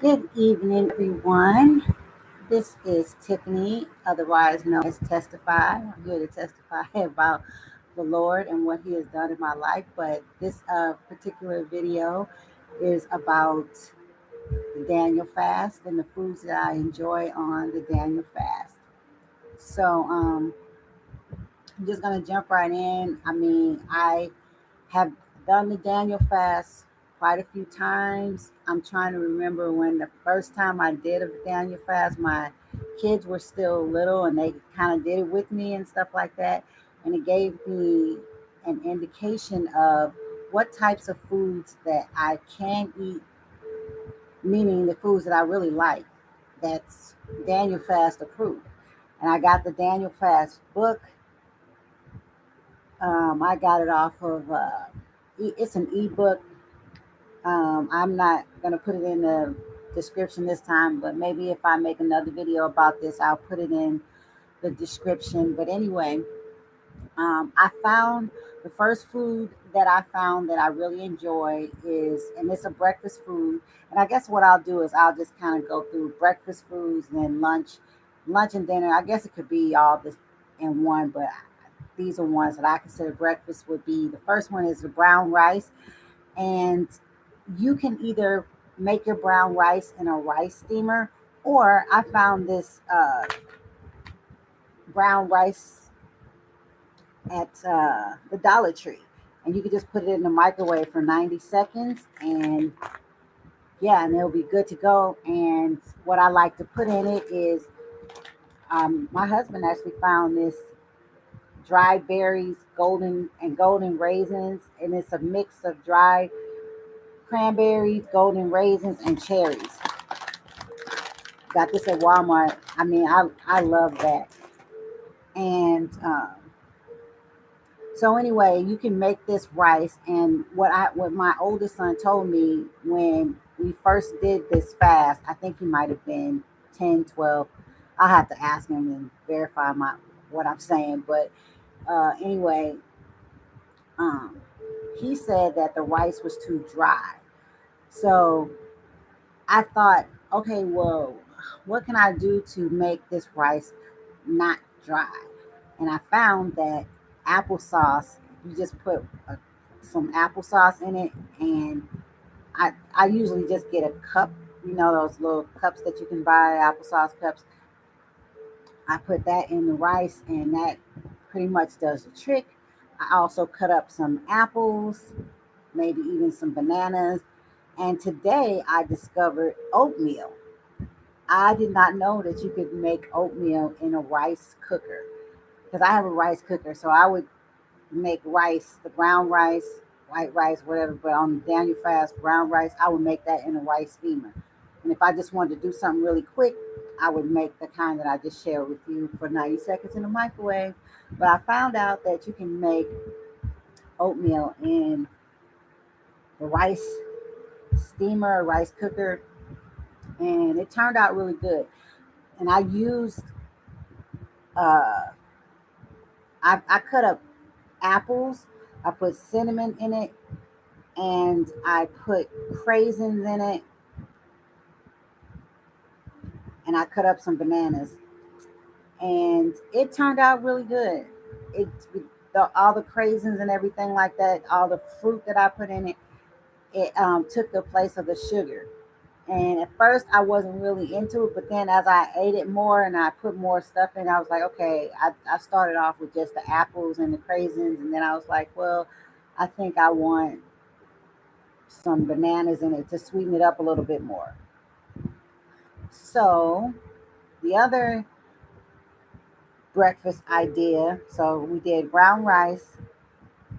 Good evening, everyone. This is Tiffany, otherwise known as Testify. I'm here to testify about the Lord and what He has done in my life. But this particular video is about the Daniel fast and the foods that I enjoy on the Daniel fast. So I'm just gonna jump right in. I have done the Daniel fast quite a few times. I'm trying to remember when the first time I did a Daniel fast, my kids were still little and they kind of did it with me and stuff like that. And it gave me an indication of what types of foods that I can eat, meaning the foods that I really like. That's Daniel Fast approved. And I got the Daniel Fast book. I got it off of, it's an ebook. I'm not going to put it in the description this time, but maybe if I make another video about this, I'll put it in the description. But anyway, I found the first food that I found that I really enjoy is, and it's a breakfast food. And I guess what I'll do is I'll just kind of go through breakfast foods and then lunch and dinner. I guess it could be all this in one, but these are ones that I consider breakfast would be. The first one is the brown rice, and you can either make your brown rice in a rice steamer, or I found this brown rice at the Dollar Tree, and you can just put it in the microwave for 90 seconds, and yeah, and it'll be good to go. And what I like to put in it is, my husband actually found this dried berries, golden raisins, and it's a mix of dried cranberries, golden raisins, and cherries. Got this at Walmart. I love that. And so anyway, you can make this rice. And what my oldest son told me when we first did this fast, I think he might have been 10, 12. I'll have to ask him and verify my what I'm saying. But anyway, um, he said that the rice was too dry. So I thought, okay, well, what can I do to make this rice not dry? And I found that applesauce, you just put some applesauce in it, and I usually just get a cup, those little cups that you can buy, applesauce cups. I put that in the rice, and that pretty much does the trick. I also cut up some apples, maybe even some bananas. And today I discovered oatmeal. I did not know that you could make oatmeal in a rice cooker, because I have a rice cooker. So I would make rice, the brown rice, white rice, whatever, but on Daniel Fast brown rice, I would make that in a rice steamer. And if I just wanted to do something really quick, I would make the kind that I just shared with you for 90 seconds in the microwave. But I found out that you can make oatmeal in the rice steamer or rice cooker, and it turned out really good. And I used, uh, I cut up apples, I put cinnamon in it, and I put craisins in it, and I cut up some bananas, and it turned out really good. It all the craisins and everything like that, all the fruit that I put in it, it took the place of the sugar. And at first, I wasn't really into it, but then as I ate it more and I put more stuff in, I was like, okay. I started off with just the apples and the craisins, and then I was like, well, I think I want some bananas in it to sweeten it up a little bit more. So the other breakfast idea, so we did brown rice,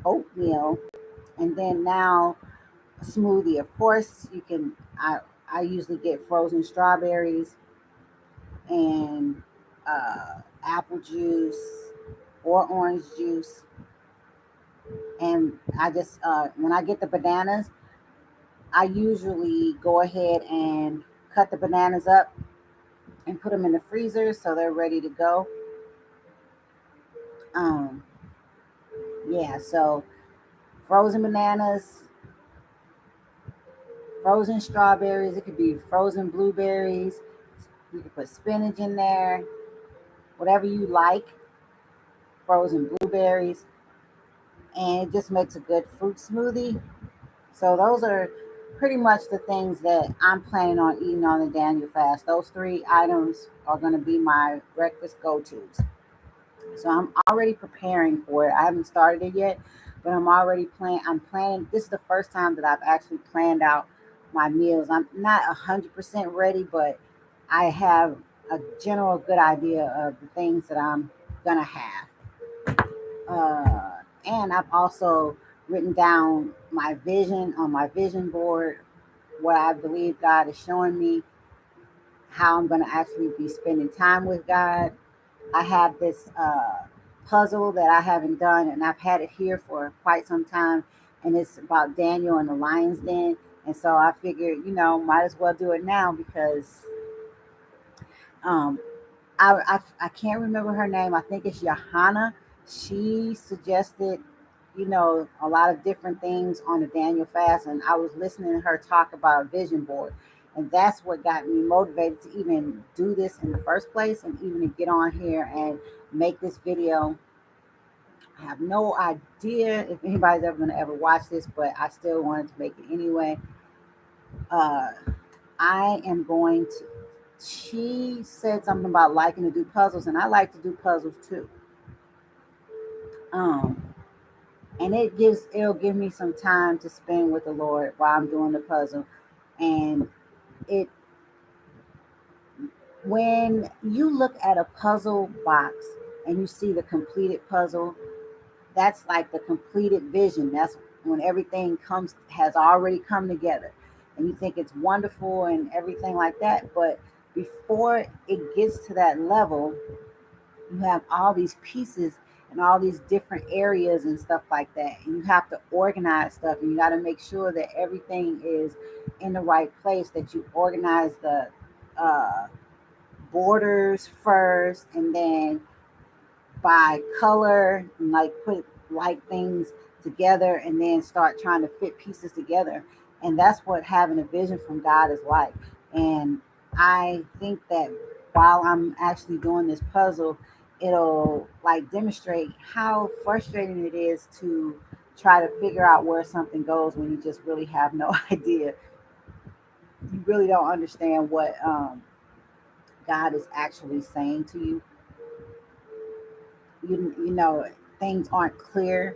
oatmeal, and then now a smoothie. Of course, you can. I usually get frozen strawberries and apple juice or orange juice, and I just when I get the bananas, I usually go ahead and cut the bananas up and put them in the freezer so they're ready to go. Um, yeah, so frozen bananas, frozen strawberries. It could be frozen blueberries. You can put spinach in there, whatever you like, frozen blueberries, and it just makes a good fruit smoothie. So those are pretty much the things that I'm planning on eating on the Daniel fast. Those three items are going to be my breakfast go-tos. So I'm already preparing for it. I haven't started it yet, but I'm already planning. I'm planning. This is the first time that I've actually planned out my meals. I'm not 100% ready, but I have a general good idea of the things that I'm gonna have. And I've also written down my vision on my vision board, what I believe God is showing me, how I'm going to actually be spending time with God. I have this puzzle that I haven't done, and I've had it here for quite some time, and it's about Daniel and the lion's den. And so I figured, might as well do it now because um, I can't remember her name. I think it's Johanna. She suggested, a lot of different things on the Daniel fast, and I was listening to her talk about vision board, and that's what got me motivated to even do this in the first place, and even to get on here and make this video. I have no idea if anybody's ever going to ever watch this, but I still wanted to make it anyway. Uh, I am going to. She said something about liking to do puzzles, and I like to do puzzles too. Um, and it'll give me some time to spend with the Lord while I'm doing the puzzle. And it when you look at a puzzle box and you see the completed puzzle, that's like the completed vision. That's when everything has already come together, and you think it's wonderful and everything like that. But before it gets to that level, you have all these pieces and all these different areas and stuff like that, and you have to organize stuff, and you got to make sure that everything is in the right place, that you organize the uh, borders first, and then by color, and like put like things together, and then start trying to fit pieces together. And that's what having a vision from God is like. And I think that while I'm actually doing this puzzle, it'll like demonstrate how frustrating it is to try to figure out where something goes when you just really have no idea. You really don't understand what God is actually saying to you. You know, things aren't clear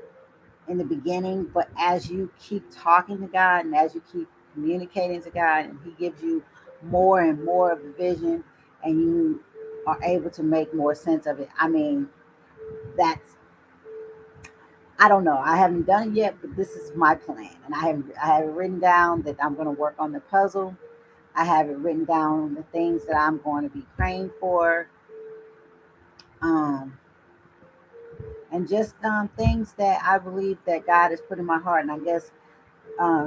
in the beginning, but as you keep talking to God, and as you keep communicating to God, and He gives you more and more of the vision, and you are able to make more sense of it. I mean, that's I don't know. I haven't done it yet, but this is my plan, and I have it written down that I'm going to work on the puzzle. I have it written down the things that I'm going to be praying for, um, and just things that I believe that God has put in my heart. And I guess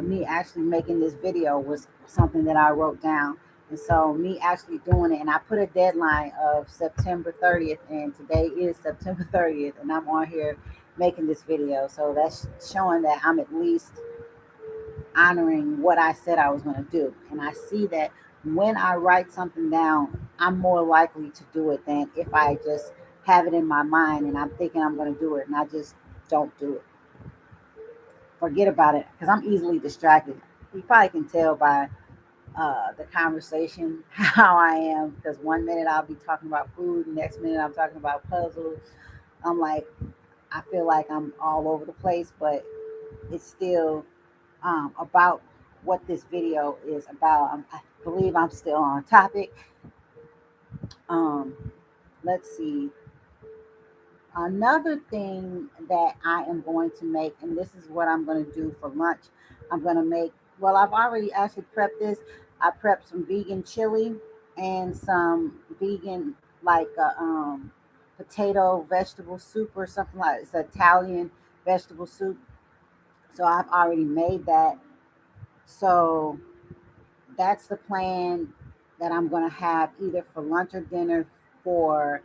me actually making this video was something that I wrote down. And so me actually doing it, and I put a deadline of September 30th, and today is September 30th, and I'm on here making this video. So that's showing that I'm at least honoring what I said I was going to do. And I see that when I write something down, I'm more likely to do it than if I just have it in my mind and I'm thinking I'm going to do it and I just don't do it. Forget about it because I'm easily distracted. You probably can tell by the conversation how I am, because one minute I'll be talking about food, the next minute I'm talking about puzzles. I'm like, I feel like I'm all over the place, but it's still about what this video is about. I believe I'm still on topic. Um, let's see. Another thing that I am going to make, and this is what I'm going to do for lunch. I'm going to make, well, I've already actually prepped this. I prepped some vegan chili and some vegan, like potato vegetable soup or something like it's Italian vegetable soup. So I've already made that. So that's the plan that I'm going to have either for lunch or dinner for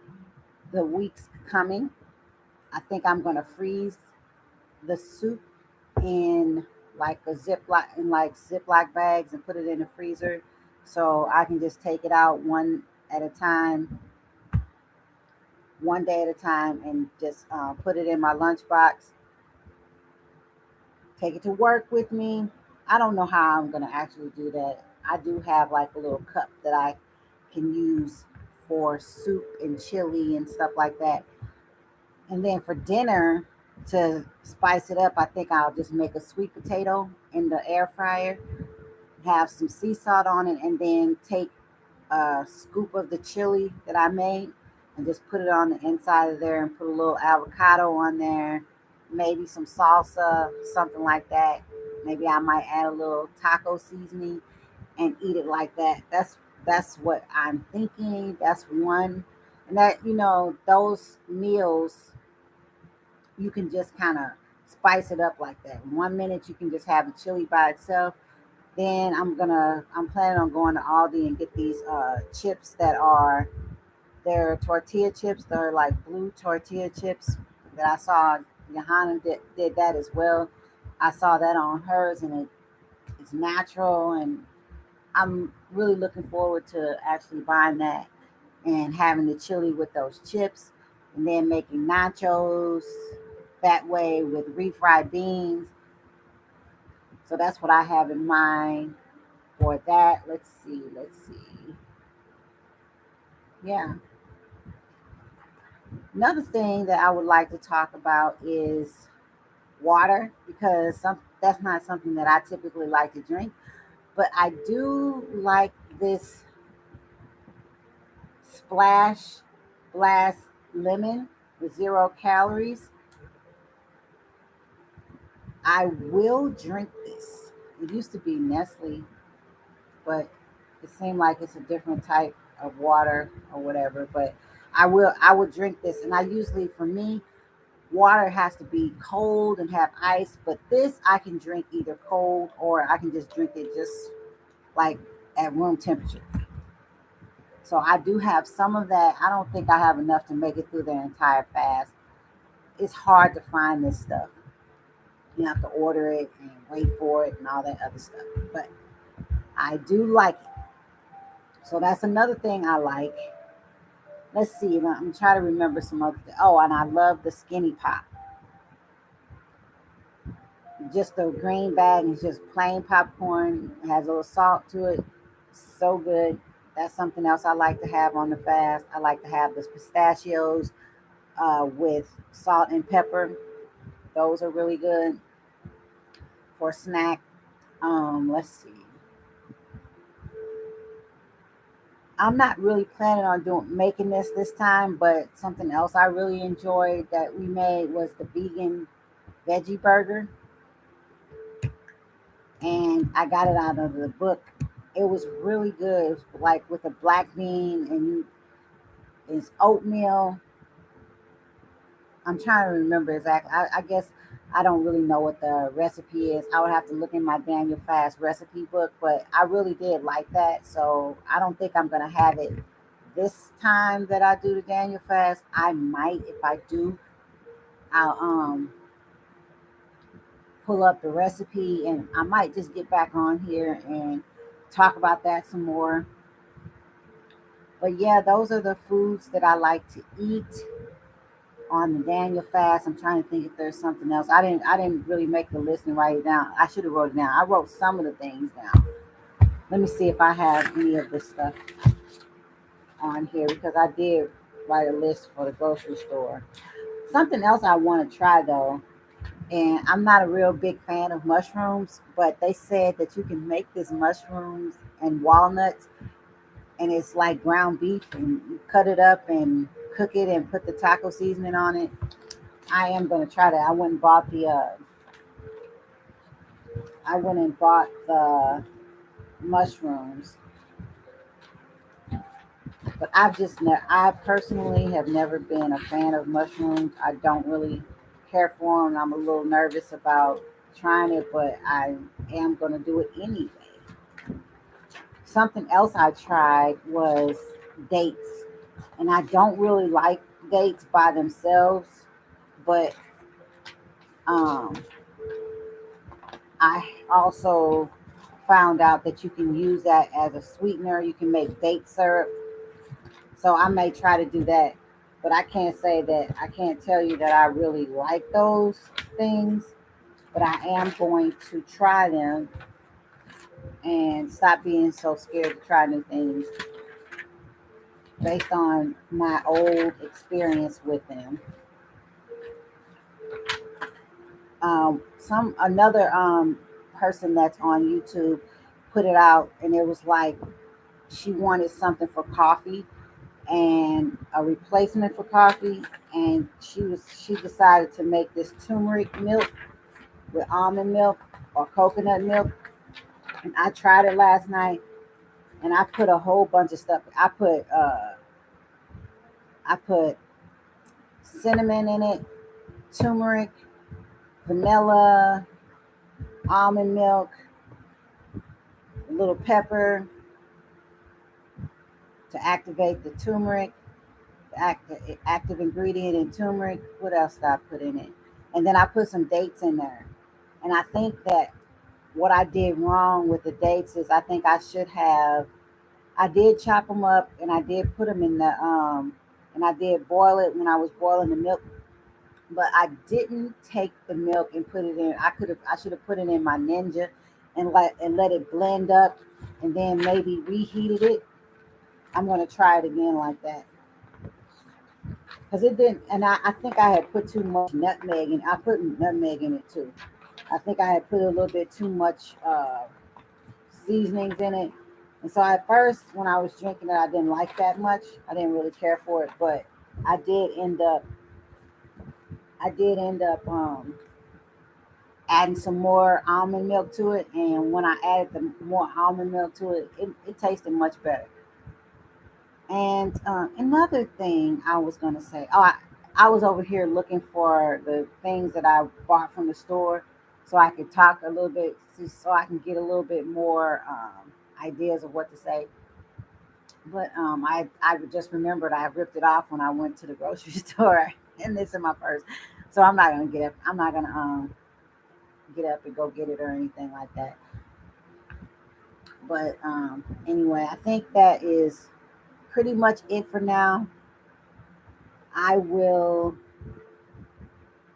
the weeks coming. I think I'm going to freeze the soup in. like a Ziploc in like Ziploc bags and put it in the freezer, so I can just take it out at a time, one day at a time, and just put it in my lunchbox, take it to work with me. I don't know how I'm gonna actually do that. I do have like a little cup that I can use for soup and chili and stuff like that. And then for dinner, to spice it up, I think I'll just make a sweet potato in the air fryer, have some sea salt on it, and then take a scoop of the chili that I made and just put it on the inside of there and put a little avocado on there, maybe some salsa, something like that. Maybe I might add a little taco seasoning and eat it like that. That's what I'm thinking. That's one. And that, those meals, you can just kind of spice it up like that. 1 minute you can just have the chili by itself. Then I'm planning on going to Aldi and get these chips that are, they're tortilla chips. They're like blue tortilla chips that I saw Johanna did that as well. I saw that on hers, and it's natural, and I'm really looking forward to actually buying that and having the chili with those chips, and then making nachos that way with refried beans. So that's what I have in mind for that. Let's see. Let's see. Yeah. Another thing that I would like to talk about is water, because that's not something that I typically like to drink, but I do like this Splash Blast lemon with 0 calories. I will drink this. It used to be Nestle, but it seemed like it's a different type of water or whatever. But I will drink this, and I usually, for me, water has to be cold and have ice. But this I can drink either cold, or I can just drink it just like at room temperature. So I do have some of that. I don't think I have enough to make it through the entire fast. It's hard to find this stuff. You have to order it and wait for it and all that other stuff. But I do like it. So that's another thing I like. Let's see. I'm trying to remember some other. Oh, and I love the Skinny Pop. Just the green bag is just plain popcorn. It has a little salt to it. So good. That's something else I like to have on the fast. I like to have the pistachios with salt and pepper. Those are really good for a snack. Let's see. I'm not really planning on doing making this time, but something else I really enjoyed that we made was the vegan veggie burger, and I got it out of the book. It was really good. It was like with a black bean, and it's oatmeal. I'm trying to remember exactly. I guess I don't really know what the recipe is. I would have to look in my Daniel Fast recipe book, but I really did like that. So I don't think I'm gonna have it this time that I do the Daniel Fast. I might, if I do, I'll pull up the recipe, and I might just get back on here and talk about that some more. But yeah, those are the foods that I like to eat on the Daniel fast. I'm trying to think if there's something else. I didn't really make the list and write it down. I should have wrote it down. I wrote some of the things down. Let me see if I have any of this stuff on here, because I did write a list for the grocery store. Something else I want to try though, and I'm not a real big fan of mushrooms, but they said that you can make this mushrooms and walnuts, and it's like ground beef, and you cut it up and cook it and put the taco seasoning on it. I am gonna try that. I went and bought the mushrooms, but I personally have never been a fan of mushrooms. I don't really care for them. I'm a little nervous about trying it, but I am gonna do it anyway. Something else I tried was dates, and I don't really like dates by themselves, but um, I also found out that you can use that as a sweetener. You can make date syrup. So I may try to do that. But I can't tell you that I really like those things. But I am going to try them and stop being so scared to try new things based on my old experience with them. Some another person that's on YouTube put it out, and it was like she wanted something for coffee and a replacement for coffee, and she decided to make this turmeric milk with almond milk or coconut milk. And I tried it last night, and I put a whole bunch of stuff. I put cinnamon in it, turmeric, vanilla, almond milk, a little pepper to activate the turmeric, the active ingredient in turmeric. What else did I put in it? And then I put some dates in there. And I think that what I did wrong with the dates is I think I should have. I did chop them up and I did put them in the and I did boil it when I was boiling the milk, but I didn't take the milk and put it in. I should have put it in my Ninja and let it blend up and then maybe reheated it. I'm gonna try it again like that because it didn't. And I think I had put too much nutmeg and I put nutmeg in it too. I think I had put a little bit too much seasonings in it. And so at first, when I was drinking it, I didn't like that much. I didn't really care for it, but I did end up, I did end up adding some more almond milk to it. And when I added the more almond milk to it, it tasted much better. And another thing I was gonna say, I was over here looking for the things that I bought from the store, so I could talk a little bit, so I can get a little bit more ideas of what to say. But I just remembered I ripped it off when I went to the grocery store, and it's in my purse, so I'm not gonna get up. I'm not gonna get up and go get it or anything like that. But anyway, I think that is pretty much it for now. I will.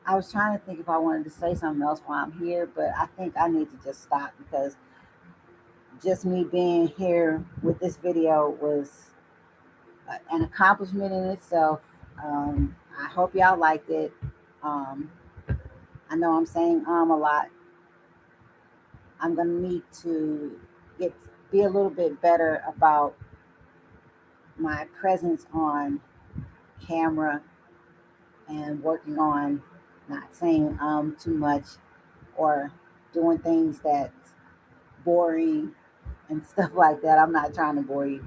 I was trying to think if I wanted to say something else while I'm here, but I think I need to just stop because just me being here with this video was an accomplishment in itself. I hope y'all liked it. Um, I know I'm saying a lot. I'm gonna need to get be a little bit better about my presence on camera and working on not saying too much or doing things that's boring and stuff like that. I'm not trying to bore you.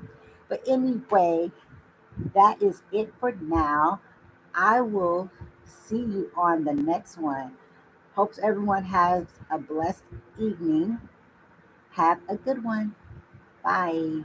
But anyway, that is it for now. I will see you on the next one. Hopes everyone has a blessed evening. Have a good one. Bye.